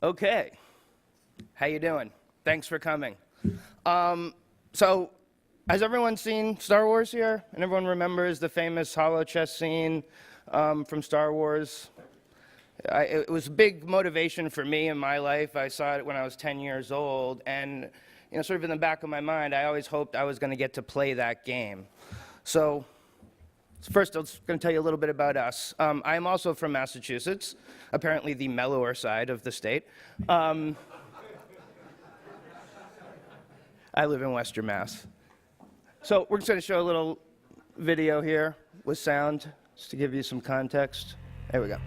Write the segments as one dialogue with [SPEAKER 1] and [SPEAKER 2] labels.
[SPEAKER 1] Okay, how you doing? Thanks for coming. So, has everyone seen Star Wars here? And everyone remembers the famous HoloChess scene from Star Wars? It was a big motivation for me in my life. I saw it when I was 10 years old, and sort of in the back of my mind, I always hoped I was going to get to play that game. So, first, I'm going to tell you a little bit about us. I'm also from Massachusetts, apparently the mellower side of the state. I live in Western Mass. So we're just going to show a little video here with sound, just to give you some context. There we go.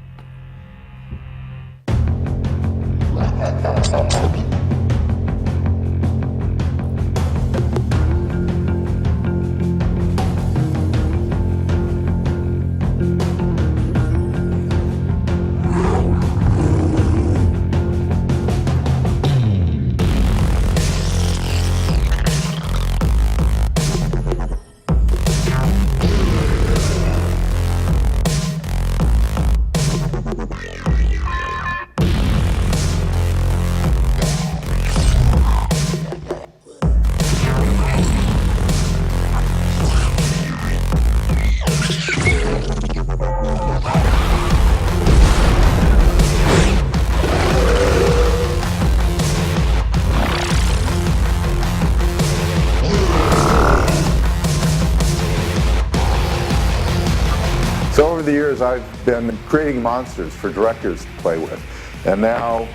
[SPEAKER 2] So over the years, I've been creating monsters for directors to play with, and now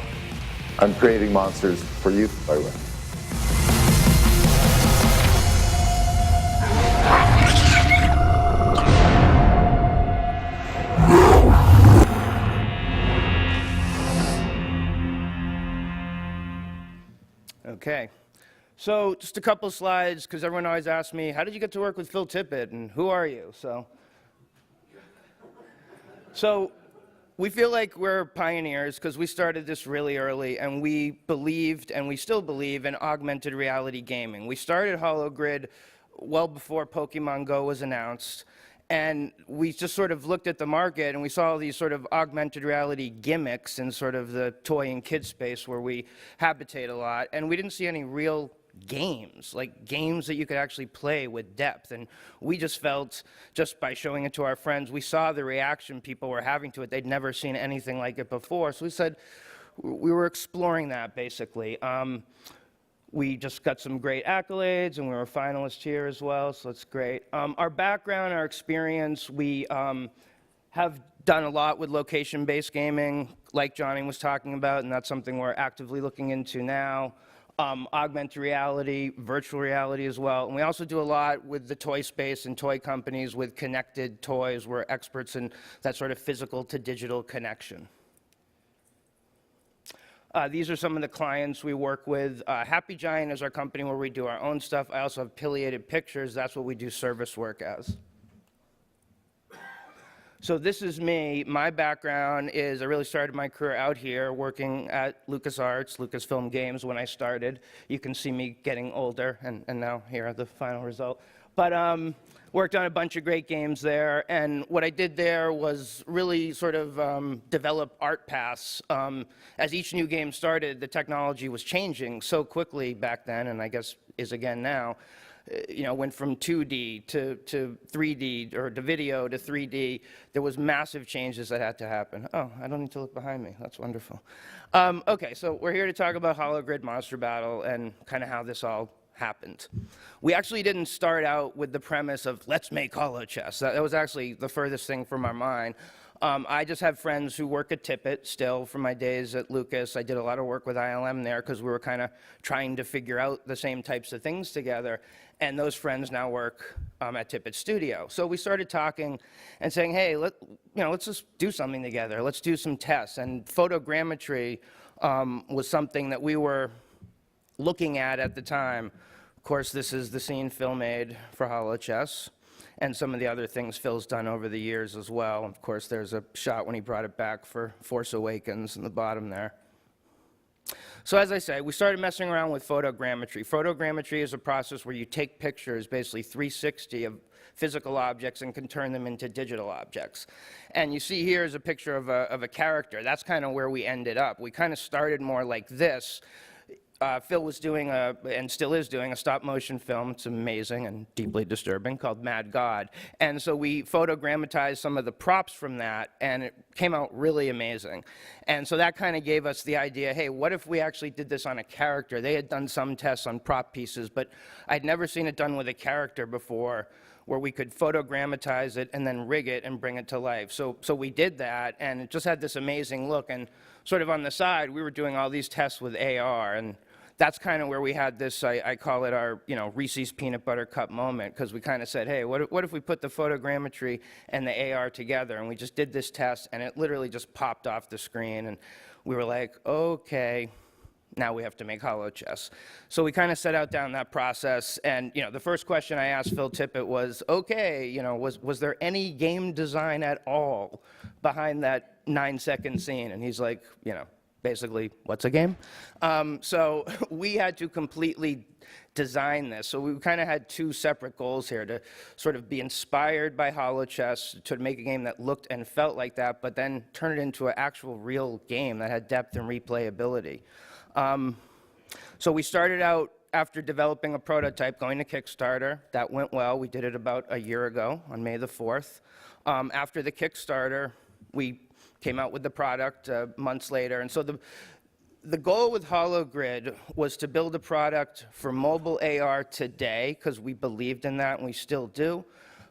[SPEAKER 2] I'm creating monsters for you to play with.
[SPEAKER 1] Okay. So just a couple slides, because everyone always asks me, how did you get to work with Phil Tippett, and who are you? So we feel like we're pioneers because we started this really early, and we believed, and we still believe, in augmented reality gaming. We started HoloGrid well before Pokemon Go was announced, and we just sort of looked at the market, and we saw all these sort of augmented reality gimmicks in sort of the toy and kid space where we habitate a lot, and we didn't see any real games, like games that you could actually play with depth. And we just felt, just by showing it to our friends, we saw the reaction people were having to it. They'd never seen anything like it before. So we said, we were exploring that, basically. We just got some great accolades, and we were finalists here as well, so it's great. Our background, our experience, we have done a lot with location-based gaming, like Johnny was talking about, and that's something we're actively looking into now. Augmented reality, virtual reality as well. And we also do a lot with the toy space and toy companies with connected toys. We're experts in that sort of physical to digital connection. These are some of the clients we work with. HappyGiant is our company where we do our own stuff. I also have Pileated Pictures. That's what we do service work as. So this is me. My background is I really started my career out here working at LucasArts, Lucasfilm Games when I started. You can see me getting older, and now here are the final result. But worked on a bunch of great games there, and what I did there was really sort of develop art paths. As each new game started, the technology was changing so quickly back then, and I guess is again now. Went from 2D to 3D, or to video to 3D. There was massive changes that had to happen. Oh, I don't need to look behind me. That's wonderful. Okay, so we're here to talk about HoloGrid Monster Battle and kind of how this all happened. We actually didn't start out with the premise of, let's make HoloChess. That was actually the furthest thing from our mind. I just have friends who work at Tippett still from my days at Lucas. I did a lot of work with ILM there because we were kind of trying to figure out the same types of things together. And those friends now work at Tippett Studio. So we started talking and saying, hey, let's just do something together. Let's do some tests. And photogrammetry was something that we were looking at the time. Of course, this is the scene Phil made for HoloChess, and some of the other things Phil's done over the years as well. Of course, there's a shot when he brought it back for Force Awakens in the bottom there. So as I say, we started messing around with photogrammetry. Photogrammetry is a process where you take pictures, basically 360 of physical objects, and can turn them into digital objects. And you see here is a picture of a character. That's kind of where we ended up. We kind of started more like this. Phil was doing, and still is doing, a stop-motion film. It's amazing and deeply disturbing, called Mad God. And so we photogrammetized some of the props from that, and it came out really amazing. And so that kind of gave us the idea, hey, what if we actually did this on a character? They had done some tests on prop pieces, but I'd never seen it done with a character before, where we could photogrammatize it and then rig it and bring it to life. So we did that, and it just had this amazing look. And sort of on the side, we were doing all these tests with AR, and that's kind of where we had this, I call it our, Reese's Peanut Butter Cup moment, because we kind of said, hey, what if we put the photogrammetry and the AR together? And we just did this test, and it literally just popped off the screen, and we were like, okay, now we have to make HoloChess. So we kind of set out down that process, and the first question I asked Phil Tippett was, okay, was there any game design at all behind that 9-second scene? And he's like, basically, what's a game? So we had to completely design this. So we kind of had two separate goals here, to sort of be inspired by HoloChess, to make a game that looked and felt like that, but then turn it into an actual real game that had depth and replayability. So we started out, after developing a prototype, going to Kickstarter. That went well. We did it about a year ago, on May the 4th. After the Kickstarter, we came out with the product months later. And so the goal with HoloGrid was to build a product for mobile AR today, because we believed in that, and we still do,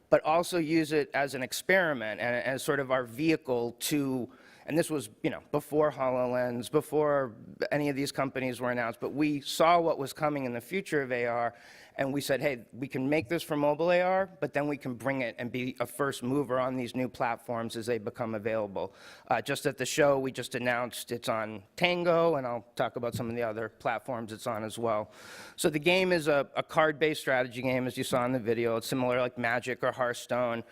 [SPEAKER 1] but also use it as an experiment and as sort of our vehicle to, and this was, before HoloLens, before any of these companies were announced, but we saw what was coming in the future of AR, and we said, hey, we can make this for mobile AR, but then we can bring it and be a first mover on these new platforms as they become available. Just at the show, we just announced it's on Tango, and I'll talk about some of the other platforms it's on as well. So the game is a card-based strategy game, as you saw in the video. It's similar like Magic or Hearthstone.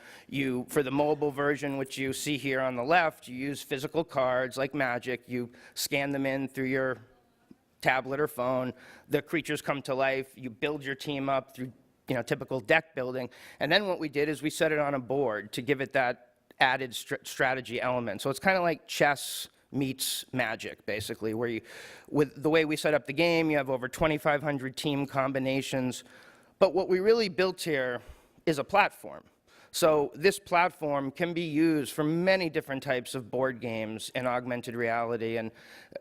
[SPEAKER 1] For the mobile version, which you see here on the left, you use physical cards like Magic. You scan them in through your tablet or phone. The creatures come to life. You build your team up through typical deck building. And then what we did is we set it on a board to give it that added strategy element. So it's kind of like chess meets Magic, basically, where with the way we set up the game, you have over 2,500 team combinations. But what we really built here is a platform. So this platform can be used for many different types of board games in augmented reality. And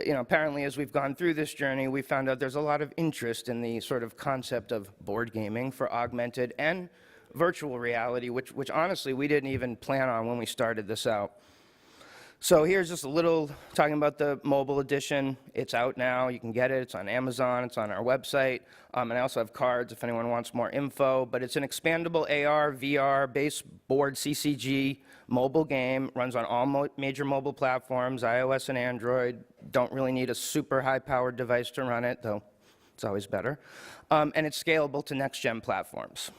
[SPEAKER 1] apparently, as we've gone through this journey, we found out there's a lot of interest in the sort of concept of board gaming for augmented and virtual reality, which honestly we didn't even plan on when we started this out. So here's just a little talking about the mobile edition. It's out now. You can get it. It's on Amazon. It's on our website. And I also have cards if anyone wants more info. But it's an expandable AR, VR, base board CCG mobile game. Runs on all major mobile platforms, iOS and Android. Don't really need a super high-powered device to run it, though it's always better. And it's scalable to next-gen platforms.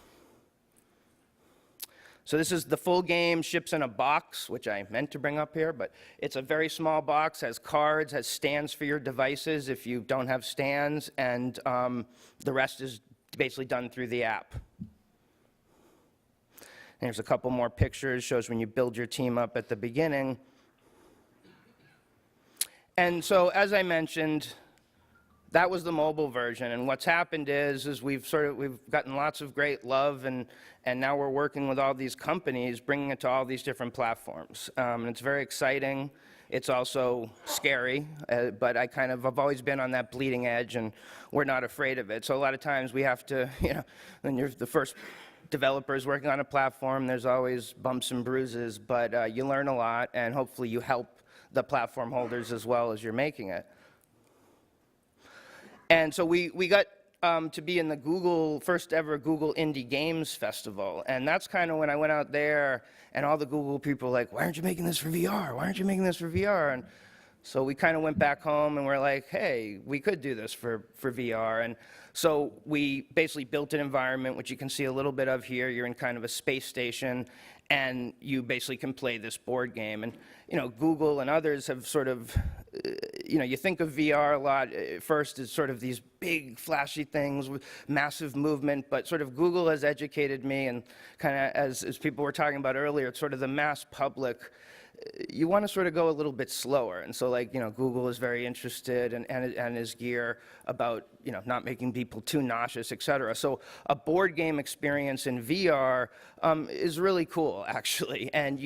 [SPEAKER 1] So this is the full game, ships in a box, which I meant to bring up here, but it's a very small box, has cards, has stands for your devices if you don't have stands, and the rest is basically done through the app. And here's a couple more pictures, shows when you build your team up at the beginning. And so, as I mentioned, that was the mobile version, and what's happened is we've gotten lots of great love, and now we're working with all these companies, bringing it to all these different platforms. And it's very exciting. It's also scary, but I've always been on that bleeding edge, and we're not afraid of it. So a lot of times we have to, when you're the first developers working on a platform, there's always bumps and bruises, but you learn a lot, and hopefully you help the platform holders as well as you're making it. And so we got to be in the first ever Google Indie Games Festival. And that's kind of when I went out there, and all the Google people were like, why aren't you making this for VR? Why aren't you making this for VR? And So we kind of went back home and we're like, hey, we could do this for VR. And so we basically built an environment, which you can see a little bit of here. You're in kind of a space station, and you basically can play this board game. And, you know, Google and others have sort of, you know, you think of VR a lot first as sort of these big flashy things with massive movement, but sort of Google has educated me, and kind of as people were talking about earlier, it's sort of the mass public. You want to sort of go a little bit slower. And so, like, you know, Google is very interested and is gear about, you know, not making people too nauseous, et cetera. So a board game experience in VR is really cool, actually. And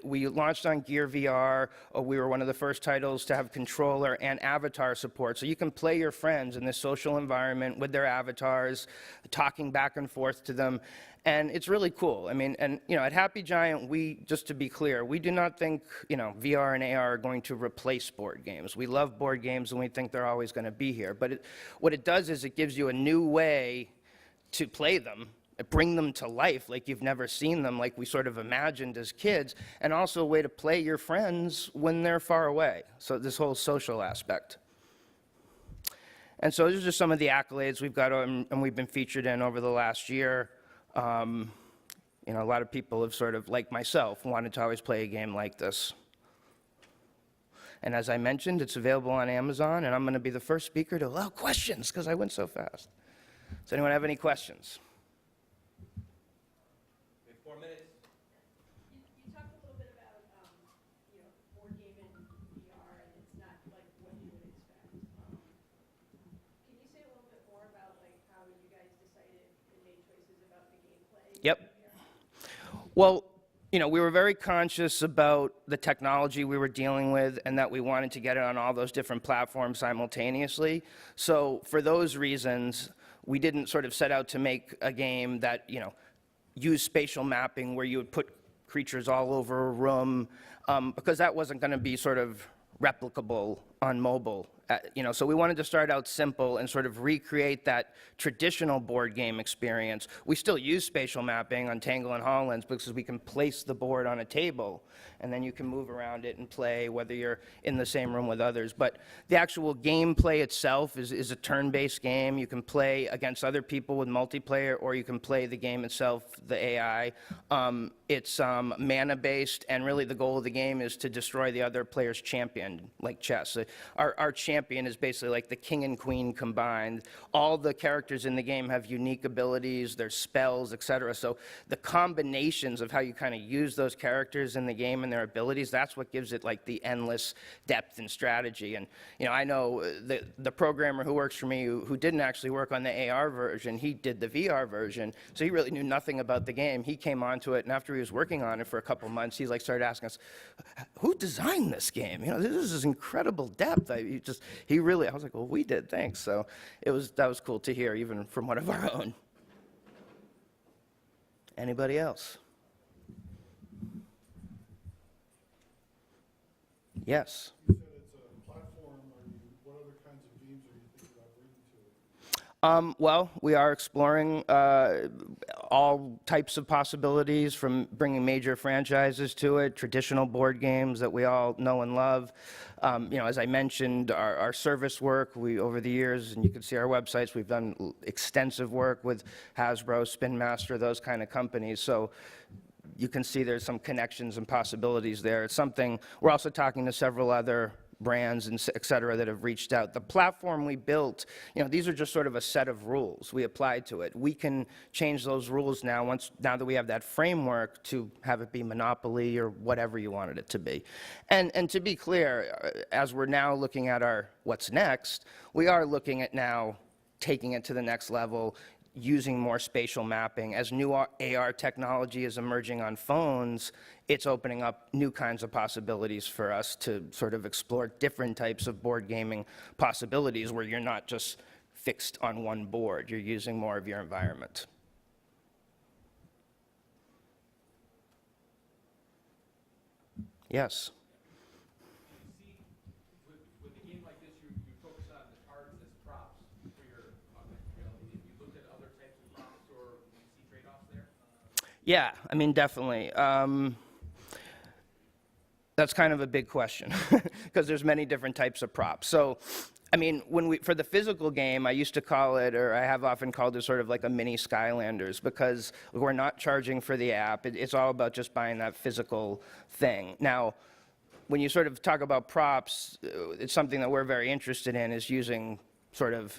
[SPEAKER 1] we launched on Gear VR. We were one of the first titles to have controller and avatar support. So you can play your friends in this social environment with their avatars, talking back and forth to them. And it's really cool. I mean, and, you know, at HappyGiant, just to be clear, we do not think, you know, VR and AR are going to replace board games. We love board games, and we think they're always going to be here. But what it does is it gives you a new way to play them, bring them to life like you've never seen them, like we sort of imagined as kids, and also a way to play your friends when they're far away. So this whole social aspect. And so these are just some of the accolades we've got, and we've been featured in over the last year. You know, a lot of people have sort of, like myself, wanted to always play a game like this. And as I mentioned, it's available on Amazon, and I'm going to be the first speaker to allow questions because I went so fast. Does anyone have any questions?
[SPEAKER 3] We have 4 minutes.
[SPEAKER 4] You talked a little bit about, you know, board game and VR, and it's not like what you would expect. Can you say a little bit more about like how you guys decided and made choices about the gameplay?
[SPEAKER 1] Yep. Well, you know, we were very conscious about the technology we were dealing with, and that we wanted to get it on all those different platforms simultaneously. So for those reasons, we didn't sort of set out to make a game that, you know, used spatial mapping where you would put creatures all over a room, because that wasn't going to be sort of replicable on mobile. You know, so we wanted to start out simple and sort of recreate that traditional board game experience. We still use spatial mapping on Tangle and HoloLens because we can place the board on a table, and then you can move around it and play whether you're in the same room with others. But the actual gameplay itself is a turn-based game. You can play against other people with multiplayer, or you can play the game itself, the AI. It's mana-based, and really the goal of the game is to destroy the other player's champion, like chess. Our champion is basically like the king and queen combined. All the characters in the game have unique abilities, their spells, etc. So the combinations of how you kind of use those characters in the game and their abilities, that's what gives it like the endless depth and strategy. And, you know, I know the programmer who works for me who didn't actually work on the AR version, he did the VR version, so he really knew nothing about the game. He came onto it, and after he was working on it for a couple months, he like started asking us, who designed this game? You know, this is incredible depth. I was like, well, we did, thanks. So that was cool to hear, even from one of our own. Anybody else? Yes.
[SPEAKER 5] You said it's a platform. What other kinds of games are you thinking about bringing to it?
[SPEAKER 1] Well, we are exploring all types of possibilities, from bringing major franchises to it, traditional board games that we all know and love. You know, as I mentioned, our service work, over the years, and you can see our websites, we've done extensive work with Hasbro, Spin Master, those kind of companies. So you can see there's some connections and possibilities there. It's something, we're also talking to several other brands and et cetera that have reached out. The platform we built, you know, these are just sort of a set of rules we applied to it. We can change those rules now that we have that framework to have it be Monopoly or whatever you wanted it to be. And to be clear, as we're now looking at our what's next, we are looking at now taking it to the next level, using more spatial mapping. As new AR technology is emerging on phones, it's opening up new kinds of possibilities for us to sort of explore different types of board gaming possibilities where you're not just fixed on one board, you're using more of your environment. Yes?
[SPEAKER 3] With a game like this, you focus on the cards as props for your augmented reality. Have you looked at other types of props, or do you see trade-offs there?
[SPEAKER 1] Yeah, I mean, definitely. That's kind of a big question because there's many different types of props. So, I mean, for the physical game, I used to call it, or I have often called it sort of like a mini Skylanders, because we're not charging for the app. It's all about just buying that physical thing. Now, when you sort of talk about props, it's something that we're very interested in, is using sort of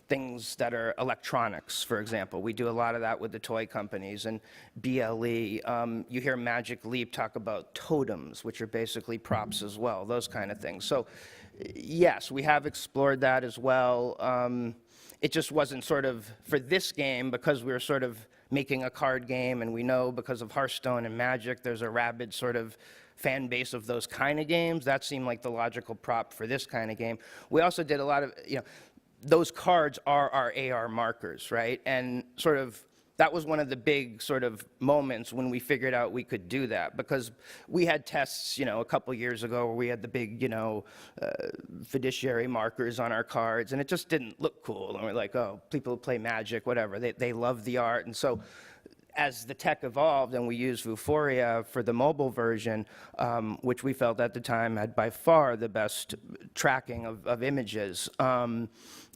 [SPEAKER 1] things that are electronics, for example. We do a lot of that with the toy companies and BLE. You hear Magic Leap talk about totems, which are basically props as well, those kind of things. So yes, we have explored that as well. It just wasn't sort of, for this game, because we were sort of making a card game, and we know because of Hearthstone and Magic, there's a rabid sort of fan base of those kind of games. That seemed like the logical prop for this kind of game. We also did a lot of, those cards are our AR markers, right? And sort of, that was one of the big sort of moments when we figured out we could do that, because we had tests, a couple years ago where we had the big, fiduciary markers on our cards, and it just didn't look cool. And we're like, oh, people who play Magic, whatever, they love the art. And so as the tech evolved and we used Vuforia for the mobile version, which we felt at the time had by far the best tracking of images,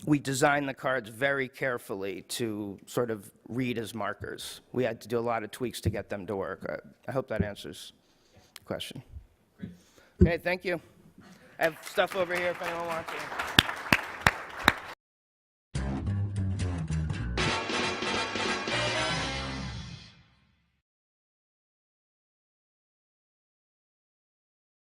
[SPEAKER 1] we designed the cards very carefully to sort of read as markers. We had to do a lot of tweaks to get them to work. I hope that answers the question. Okay, thank you. I have stuff over here if anyone wants it.